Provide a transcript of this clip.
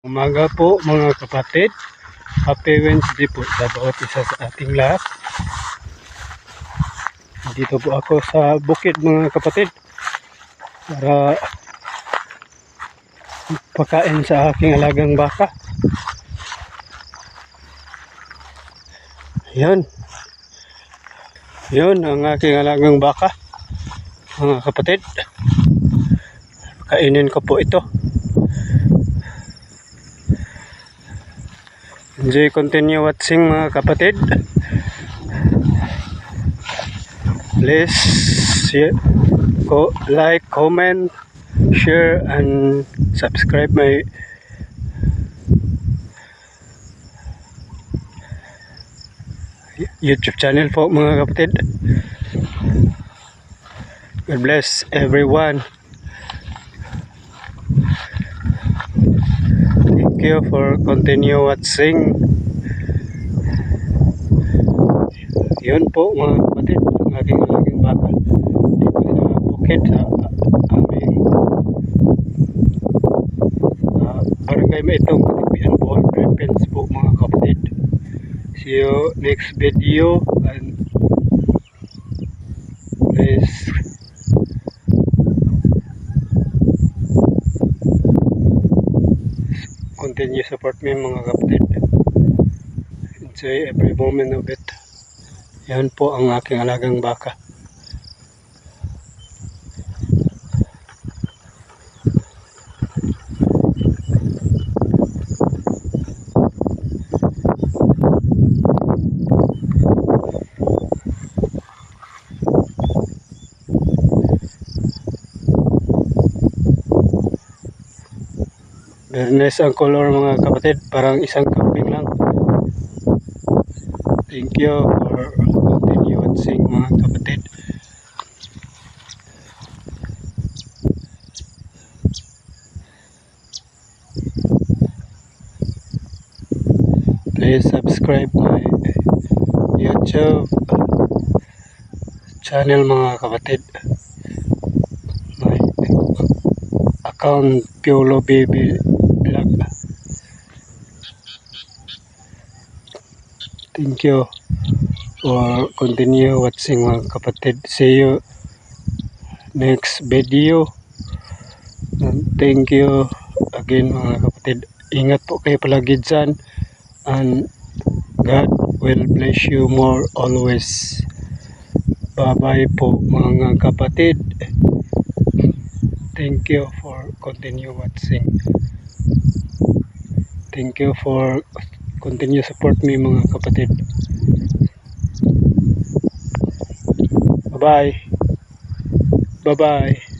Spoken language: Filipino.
Umaga po mga kapatid. Happy Wednesday po sa bawat isa sa ating lahat. Dito po ako sa bukid mga kapatid para pakain sa aking alagang baka. Yun ang aking alagang baka mga kapatid. Kainin ko po ito. Enjoy, continue watching mga kapatid. Please like, comment, share and subscribe my YouTube channel po mga kapatid. God bless everyone. Thank you for continue watching. Yun po mga kapatid, ang aking alagang baka dito sa bukid sa aming barangay Maitong, Katipian, Bohol, Philippines po mga kapatid. See you next video and please continue support me mga kapatid. Enjoy every moment of it. Yan po ang aking alagang baka. Very nice ang color mga kapatid, parang isang kambing lang. Thank you for continue watching mga kapatid. Please subscribe my YouTube channel mga kapatid. My account Piolo Baby Vlog. Thank you for continue watching mga kapatid. See you next video. And thank you again mga kapatid. Ingat po kayo palagi dyan. And God will bless you more always. Bye bye po mga kapatid. Thank you for continue watching. Thank you for continue support me mga kapatid. Bye bye. Bye bye.